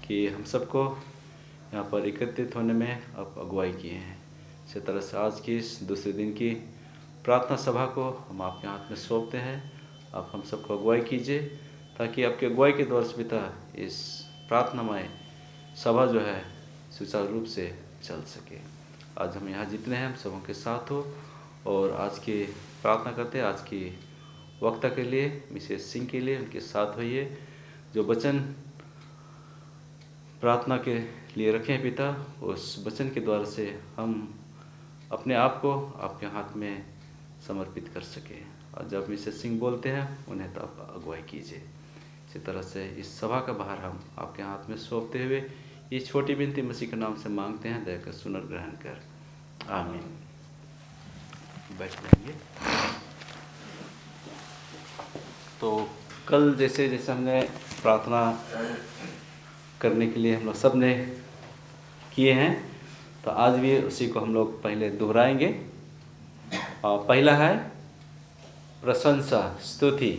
कि हम सबको यहाँ पर एकत्रित होने में आप अगुवाई किए हैं। इसी तरह से आज की इस दूसरे दिन की प्रार्थना सभा को हम आपके हाथ में सौंपते हैं। आप हम सबको अगुवाई कीजिए ताकि आपके अगुवाई के द्वारा से पिता इस प्रार्थनामय सभा जो है सुचारू रूप से चल सके। आज हम यहाँ जितने हैं हम सबों के साथ हो और आज की प्रार्थना करते हैं। आज की वक्ता के लिए मिसेस सिंह के लिए उनके साथ होइए। जो वचन प्रार्थना के लिए रखे हैं पिता, उस वचन के द्वारा से हम अपने आप को आपके हाथ में समर्पित कर सके। और जब मिसेस सिंह बोलते हैं उन्हें तो आप अगुवाई कीजिए। इसी तरह से इस सभा का भार हम आपके हाथ में सौंपते हुए ये छोटी विनती मसीह के नाम से मांगते हैं। दया कर सुन और ग्रहण कर, आमीन। बैठ जाएंगे। तो कल जैसे हमने प्रार्थना करने के लिए हम लोग सब ने किए हैं, तो आज भी उसी को हम लोग पहले दोहराएंगे। पहला है प्रशंसा स्तुति,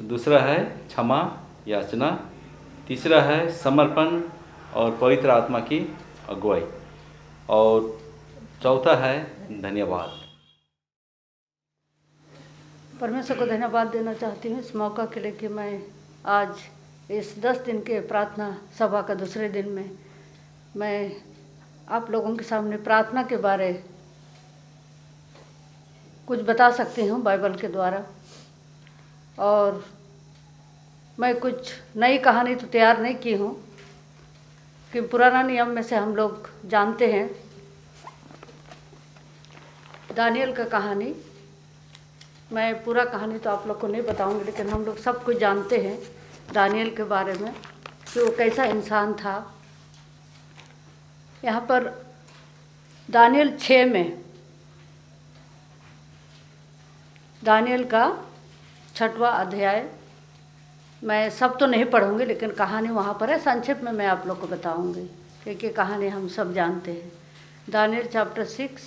दूसरा है क्षमा याचना, तीसरा है समर्पण और पवित्र आत्मा की अगुवाई, और चौथा है धन्यवाद। परमेश्वर को धन्यवाद देना चाहती हूँ इस मौका के लिए कि मैं आज इस 10 दिन के प्रार्थना सभा का दूसरे दिन में मैं आप लोगों के सामने प्रार्थना के बारे कुछ बता सकती हूँ बाइबल के द्वारा। और मैं कुछ नई कहानी तो तैयार नहीं की हूँ कि पुराना नियम में से हम लोग जानते हैं दानियल का कहानी। मैं पूरा कहानी तो आप लोग को नहीं बताऊंगी, लेकिन हम लोग सब कुछ जानते हैं दानियल के बारे में कि वो कैसा इंसान था। यहाँ पर दानियल 6 में दानियल का 6वां अध्याय, मैं सब तो नहीं पढ़ूंगी लेकिन कहानी वहाँ पर है, संक्षेप में मैं आप लोग को बताऊंगी क्योंकि कहानी हम सब जानते हैं। दानियल चैप्टर 6,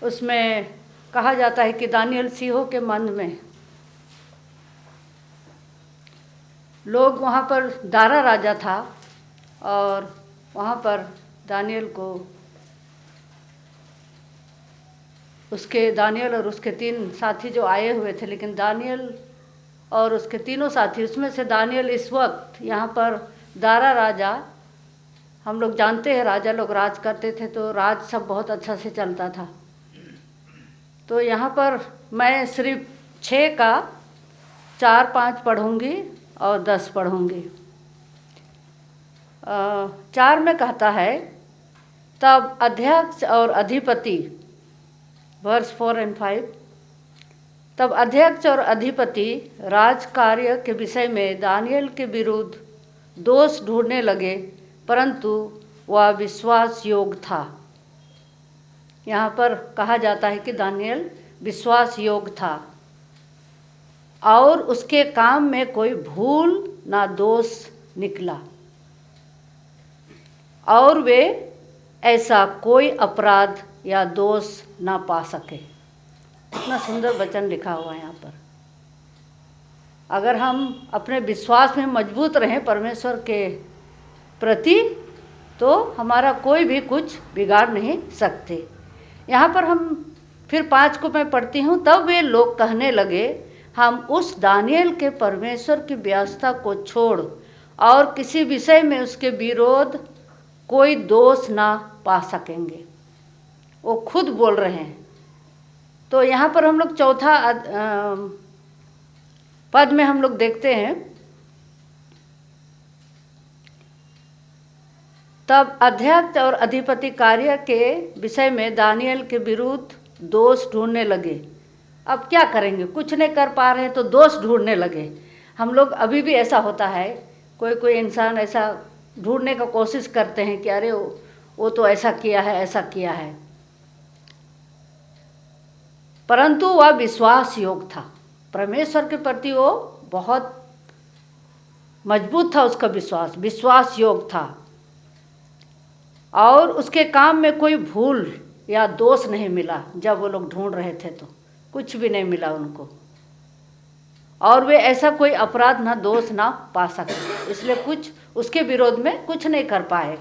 उसमें कहा जाता है कि दानियल सिंहों के मन में, लोग वहाँ पर दारा राजा था और वहाँ पर दानियल को दानियल और उसके 3 साथी जो आए हुए थे, लेकिन दानियल और उसके तीनों साथी, उसमें से दानियल इस वक्त यहाँ पर दारा राजा, हम लोग जानते हैं राजा लोग राज करते थे तो राज सब बहुत अच्छा से चलता था। तो यहाँ पर मैं सिर्फ 6 का 4-5 पढ़ूंगी और 10 पढ़ूंगी। 4 में कहता है, तब अध्यक्ष और अधिपति, वर्स 4 और 5, तब अध्यक्ष और अधिपति राज कार्य के विषय में दानियल के विरुद्ध दोष ढूंढने लगे, परंतु वह विश्वास योग्य था। यहाँ पर कहा जाता है कि दानियल विश्वास योग्य था और उसके काम में कोई भूल ना दोष निकला, और वे ऐसा कोई अपराध या दोष ना पा सके। इतना सुंदर वचन लिखा हुआ है यहाँ पर। अगर हम अपने विश्वास में मजबूत रहें परमेश्वर के प्रति, तो हमारा कोई भी कुछ बिगाड़ नहीं सकते। यहाँ पर हम फिर 5 को मैं पढ़ती हूँ, तब वे लोग कहने लगे, हम उस दानियल के परमेश्वर की व्यवस्था को छोड़ और किसी विषय में उसके विरोध कोई दोष ना पा सकेंगे। वो खुद बोल रहे हैं। तो यहाँ पर हम लोग 4 पद में हम लोग देखते हैं, तब अध्यक्ष और अधिपति कार्य के विषय में दानियल के विरुद्ध दोष ढूंढने लगे। अब क्या करेंगे, कुछ नहीं कर पा रहे तो दोष ढूंढने लगे। हम लोग अभी भी ऐसा होता है, कोई इंसान ऐसा ढूंढने का कोशिश करते हैं कि अरे वो तो ऐसा किया है, ऐसा किया है, परंतु वह विश्वास योग्य था। परमेश्वर के प्रति वो बहुत मजबूत था, उसका विश्वास योग्य था, और उसके काम में कोई भूल या दोष नहीं मिला। जब वो लोग ढूंढ रहे थे तो कुछ भी नहीं मिला उनको, और वे ऐसा कोई अपराध ना दोष ना पा सके। इसलिए कुछ उसके विरोध में कुछ नहीं कर पाए।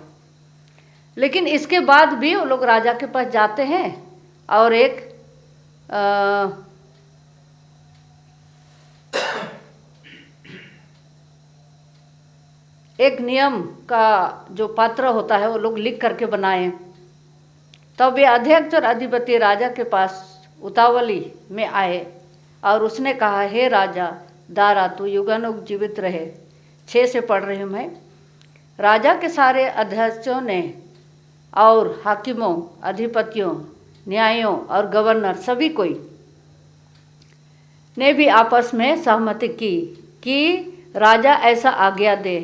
लेकिन इसके बाद भी वो लोग राजा के पास जाते हैं और एक नियम का जो पत्र होता है वो लोग लिख करके बनाए। तब वे अध्यक्ष और अधिपति राजा के पास उतावली में आए और उसने कहा, हे राजा दारा, तू युगानुग जीवित रहे। 6 से पढ़ रही हूँ मैं। राजा के सारे अध्यक्षों ने और हाकिमों, अधिपतियों, न्यायों और गवर्नर सभी कोई ने भी आपस में सहमति की कि राजा ऐसा आज्ञा दे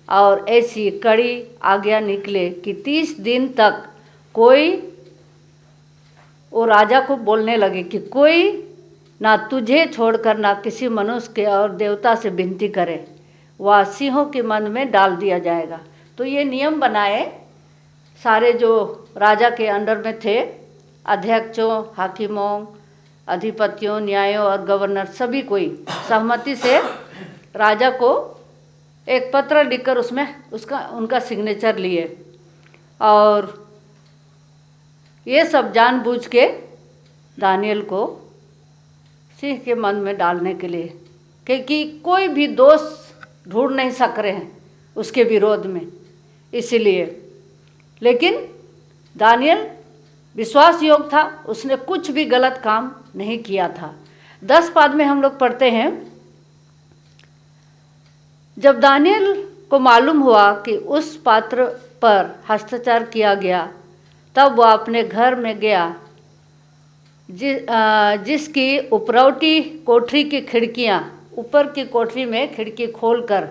और ऐसी कड़ी आज्ञा निकले कि 30 दिन तक कोई वो राजा को बोलने लगे कि कोई ना तुझे छोड़कर ना किसी मनुष्य के और देवता से विनती करे, वह सिंहों के मन में डाल दिया जाएगा। तो ये नियम बनाए सारे जो राजा के अंडर में थे, अध्यक्षों, हाकिमों, अधिपतियों, न्यायों और गवर्नर सभी कोई सहमति से राजा को एक पत्र लिखकर उसमें उनका सिग्नेचर लिए और ये सब जानबूझ के दानियल को सिंह के मन में डालने के लिए, क्योंकि कोई भी दोष ढूंढ नहीं सक रहे हैं उसके विरोध में, इसीलिए। लेकिन दानियल विश्वास योग्य था, उसने कुछ भी गलत काम नहीं किया था। 10 पद में हम लोग पढ़ते हैं, जब दानियल को मालूम हुआ कि उस पात्र पर हस्ताक्षर किया गया, तब वह अपने घर में गया जिसकी उपरौटी कोठरी की खिड़कियां, ऊपर की कोठरी में खिड़की खोलकर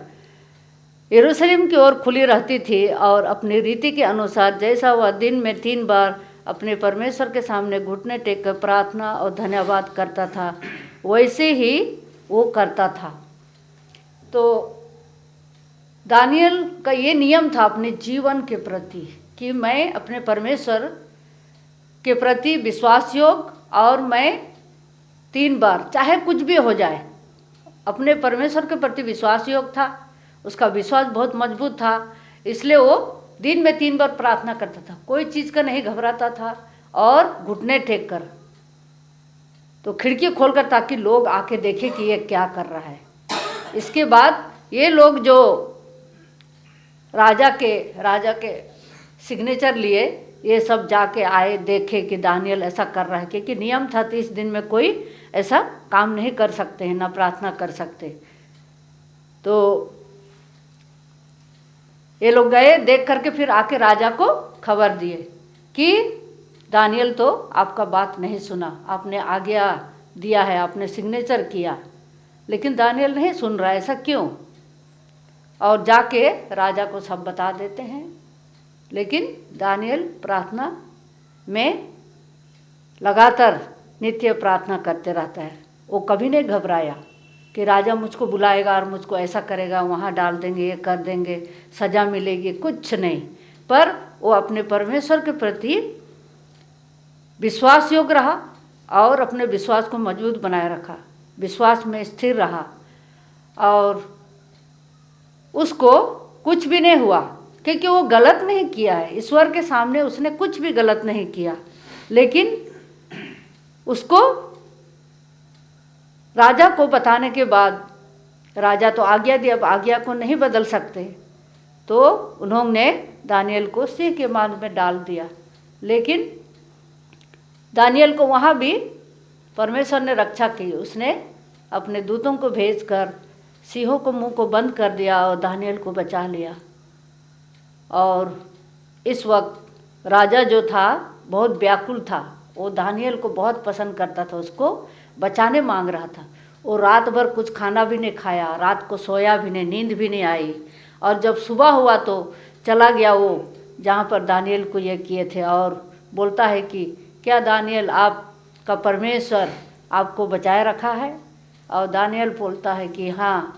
यरूशलेम की ओर खुली रहती थी, और अपनी रीति के अनुसार जैसा वह दिन में 3 बार अपने परमेश्वर के सामने घुटने टेक कर प्रार्थना और धन्यवाद करता था, वैसे ही वो करता था। तो दानियल का ये नियम था अपने जीवन के प्रति कि मैं अपने परमेश्वर के प्रति विश्वास योग्य, और मैं 3 बार चाहे कुछ भी हो जाए अपने परमेश्वर के प्रति विश्वास योग्य था। उसका विश्वास बहुत मजबूत था, इसलिए वो दिन में 3 बार प्रार्थना करता था, कोई चीज़ का नहीं घबराता था, और घुटने टेक कर तो खिड़की खोलकर, ताकि लोग आके देखें कि ये क्या कर रहा है। इसके बाद ये लोग जो राजा के सिग्नेचर लिए, ये सब जाके आए, देखे कि दानियल ऐसा कर रहा है, क्योंकि नियम था 30 दिन में कोई ऐसा काम नहीं कर सकते हैं, ना प्रार्थना कर सकते। तो ये लोग गए, देख करके फिर आके राजा को खबर दिए कि दानियल तो आपका बात नहीं सुना, आपने आज्ञा दिया है, आपने सिग्नेचर किया, लेकिन दानियल नहीं सुन रहा, ऐसा क्यों? और जाके राजा को सब बता देते हैं। लेकिन दानियल प्रार्थना में लगातार नित्य प्रार्थना करते रहता है। वो कभी नहीं घबराया कि राजा मुझको बुलाएगा और मुझको ऐसा करेगा, वहाँ डाल देंगे, ये कर देंगे, सज़ा मिलेगी, कुछ नहीं। पर वो अपने परमेश्वर के प्रति विश्वास योग्य रहा और अपने विश्वास को मजबूत बनाए रखा, विश्वास में स्थिर रहा, और उसको कुछ भी नहीं हुआ, क्योंकि वो गलत नहीं किया है। ईश्वर के सामने उसने कुछ भी गलत नहीं किया, लेकिन उसको राजा को बताने के बाद, राजा तो आज्ञा दी, अब आज्ञा को नहीं बदल सकते, तो उन्होंने दानियल को सिंह के मान में डाल दिया। लेकिन दानियल को वहाँ भी परमेश्वर ने रक्षा की, उसने अपने दूतों को भेजकर सिंहों को मुंह को बंद कर दिया और दानियल को बचा लिया। और इस वक्त राजा जो था बहुत व्याकुल था, वो दानियल को बहुत पसंद करता था, उसको बचाने मांग रहा था। वो रात भर कुछ खाना भी नहीं खाया, रात को सोया भी नहीं, नींद भी नहीं आई, और जब सुबह हुआ तो चला गया वो जहाँ पर दानियल को ये किए थे, और बोलता है कि क्या दानियल, आपका परमेश्वर आपको बचाए रखा है? और दानियल बोलता है कि हाँ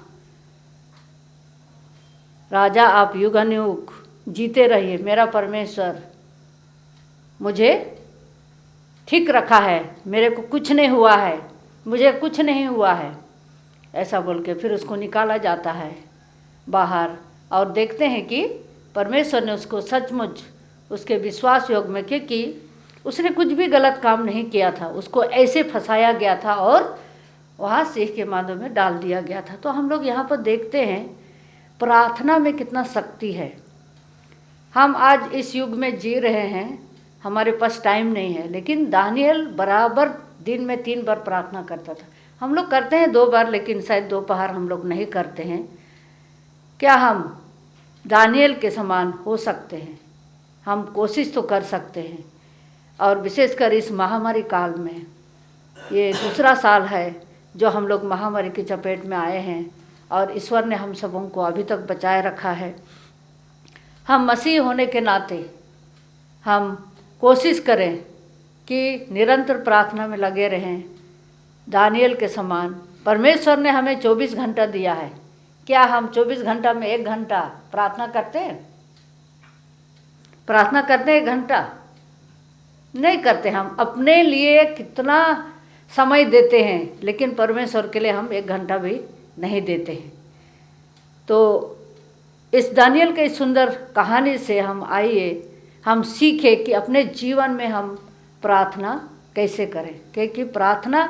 राजा, आप युगानुयुग जीते रहिए, मेरा परमेश्वर मुझे ठीक रखा है, मेरे को कुछ नहीं हुआ है, मुझे कुछ नहीं हुआ है, ऐसा बोल के फिर उसको निकाला जाता है। बाहर और देखते हैं कि परमेश्वर ने उसको सचमुच उसके विश्वास योग में, क्योंकि उसने कुछ भी गलत काम नहीं किया था, उसको ऐसे फंसाया गया था और वहाँ सिंह के मांदों में डाल दिया गया था। तो हम लोग यहाँ पर देखते हैं प्रार्थना में कितना शक्ति है। हम आज इस युग में जी रहे हैं, हमारे पास टाइम नहीं है, लेकिन दानियल बराबर दिन में 3 बार प्रार्थना करता था। हम लोग करते हैं 2 बार, लेकिन शायद दोपहर हम लोग नहीं करते हैं। क्या हम दानियल के समान हो सकते हैं? हम कोशिश तो कर सकते हैं। और विशेषकर इस महामारी काल में, ये दूसरा साल है जो हम लोग महामारी की चपेट में आए हैं और ईश्वर ने हम सबों को अभी तक बचाए रखा है। हम मसीह होने के नाते हम कोशिश करें कि निरंतर प्रार्थना में लगे रहें, दानियल के समान। परमेश्वर ने हमें 24 घंटा दिया है। क्या हम 24 घंटा में 1 घंटा प्रार्थना करते हैं? प्रार्थना करते हैं 1 घंटा? नहीं करते। हम अपने लिए कितना समय देते हैं, लेकिन परमेश्वर के लिए हम 1 घंटा भी नहीं देते हैं। तो इस दानियल के सुंदर कहानी से हम सीखें कि अपने जीवन में हम प्रार्थना कैसे करें। क्योंकि प्रार्थना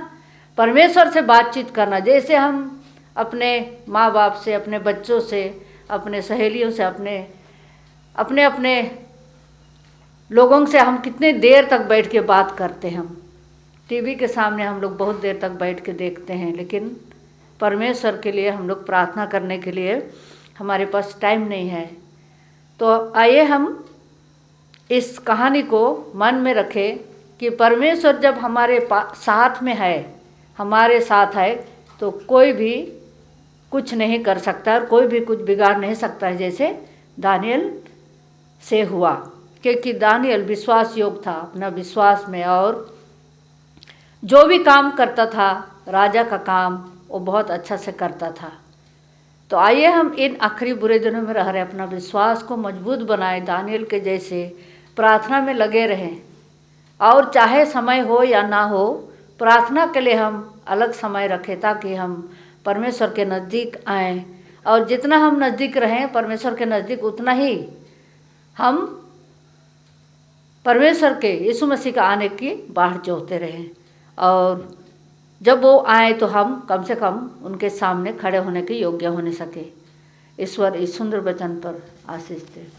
परमेश्वर से बातचीत करना, जैसे हम अपने माँ बाप से, अपने बच्चों से, अपने सहेलियों से, अपने अपने लोगों से हम कितने देर तक बैठ के बात करते हैं। हम टीवी के सामने हम लोग बहुत देर तक बैठ के देखते हैं, लेकिन परमेश्वर के लिए हम लोग प्रार्थना करने के लिए हमारे पास टाइम नहीं है। तो आइए हम इस कहानी को मन में रखें कि परमेश्वर जब हमारे साथ में है, हमारे साथ है, तो कोई भी कुछ नहीं कर सकता और कोई भी कुछ बिगाड़ नहीं सकता है, जैसे दानियल से हुआ। क्योंकि दानियल विश्वास योग था अपना विश्वास में, और जो भी काम करता था राजा का काम वो बहुत अच्छा से करता था। तो आइए हम इन आखिरी बुरे दिनों में रह रहे अपना विश्वास को मजबूत बनाएं, दानियल के जैसे प्रार्थना में लगे रहें। और चाहे समय हो या ना हो, प्रार्थना के लिए हम अलग समय रखें ताकि हम परमेश्वर के नज़दीक आएँ। और जितना हम नज़दीक रहें परमेश्वर के नज़दीक, उतना ही हम परमेश्वर के यीशु मसीह का आने की बाढ़ जोहते रहें। और जब वो आए तो हम कम से कम उनके सामने खड़े होने के योग्य होने सके। ईश्वर इस सुंदर वचन पर आशीष दे।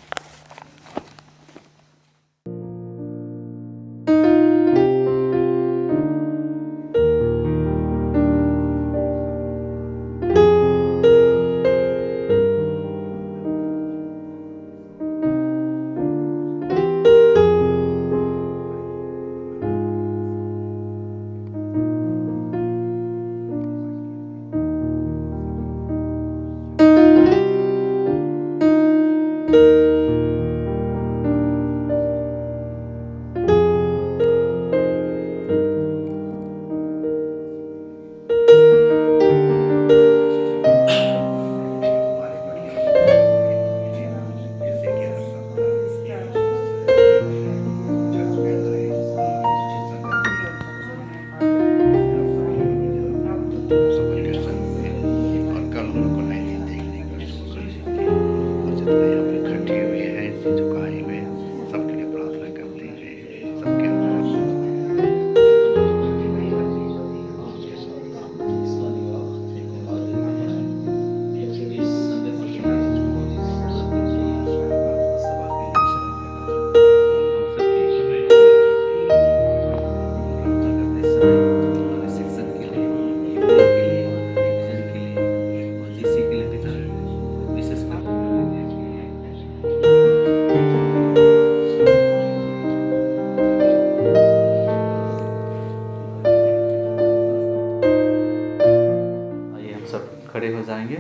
खड़े हो जाएंगे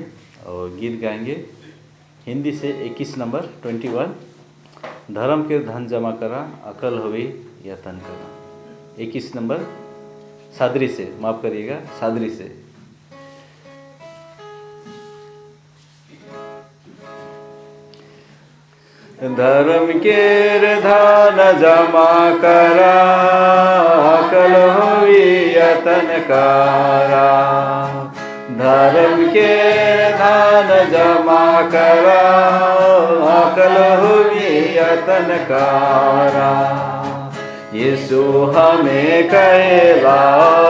और गीत गाएंगे। हिंदी से 21 नंबर 21, धर्म के धन जमा करा, अकल हुई या तन करा। 21 नंबर सादरी से, माफ़ करिएगा, सादरी से। धर्म के धन जमा करा, अकल हुई या तन करा। धर्म के धन जमा करा, अकल हुई यतन कारा। यीशु हमें कहेला,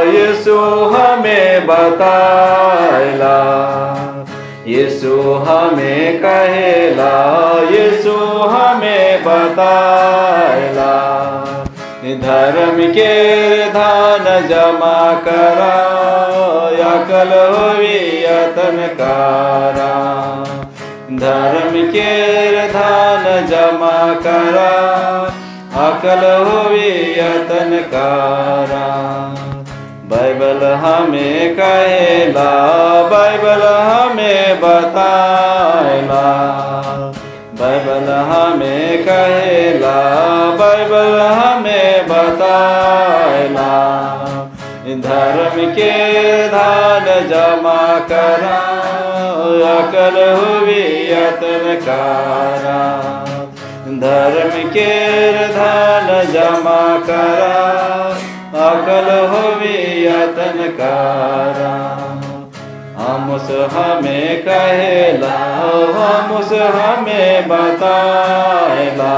यीशु हमें बताएला, यीशु हमें कहेला, यीशु हमें बताएला। धर्म के धन जमा करा, अकल हुई यतन कारा। धर्म के धन जमा करा, अकल हुई यतन कारा। बाइबल हमें कहेला, बाइबल हमें बताएला, बाइबल हमें कहेला, बाइबल हमें बताएला। धर्म के धन जमा करा, अकल हुई यतन कारा। धर्म के धन जमा करा, अकल हुई यतन कारा। आमोस हमें कहेला, आमोस हमें बताएला,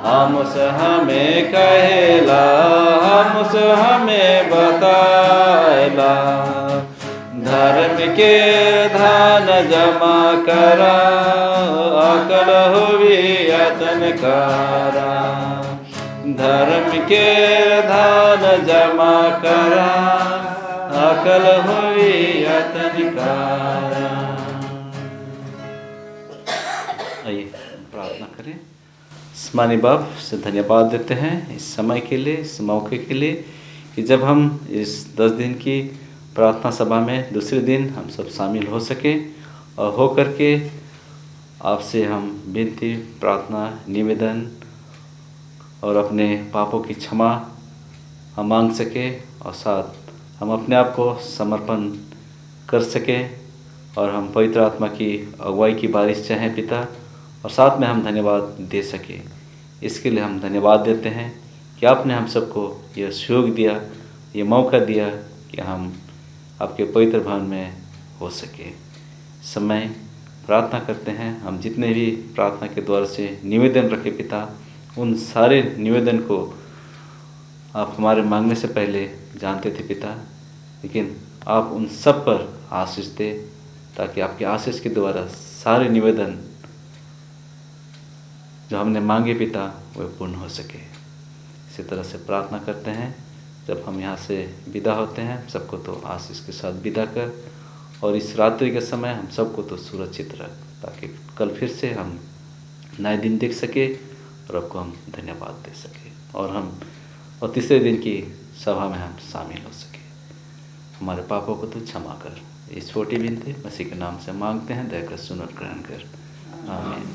आमोस हमें कहेला, आमोस हमें बताएला। धर्म के धन जमा करा, अकल हुई यतन कारा। धर्म के धन जमा करा, अकल हुई यतन कारा। आइए प्रार्थना करें। आसमानी बाप से धन्यवाद देते हैं इस समय के लिए, इस मौके के लिए कि जब हम इस 10 दिन की प्रार्थना सभा में दूसरे दिन हम सब शामिल हो सके और हो करके आपसे हम विनती, प्रार्थना, निवेदन और अपने पापों की क्षमा हम मांग सके और साथ हम अपने आप को समर्पण कर सकें और हम पवित्र आत्मा की अगुवाई की बारिश चाहें पिता, और साथ में हम धन्यवाद दे सकें। इसके लिए हम धन्यवाद देते हैं कि आपने हम सबको यह सुयोग दिया, ये मौका दिया कि हम आपके पवित्र भवन में हो सके। समय प्रार्थना करते हैं, हम जितने भी प्रार्थना के द्वार से निवेदन रखे पिता, उन सारे निवेदन को आप हमारे मांगने से पहले जानते थे पिता, लेकिन आप उन सब पर आशीष दे ताकि आपके आशीष के द्वारा सारे निवेदन जो हमने मांगे पिता वह पूर्ण हो सके। इसी तरह से प्रार्थना करते हैं, जब हम यहाँ से विदा होते हैं सबको तो आशीष के साथ विदा कर, और इस रात्रि के समय हम सबको तो सुरक्षित रख ताकि कल फिर से हम नए दिन देख सके और आपको हम धन्यवाद दे सके और तीसरे दिन की सभा में हम शामिल हो सके। हमारे पापों को तो क्षमा कर, इस छोटी विनती मसीह के नाम से मांगते हैं, दया कर सुन और ग्रहण कर, आमीन।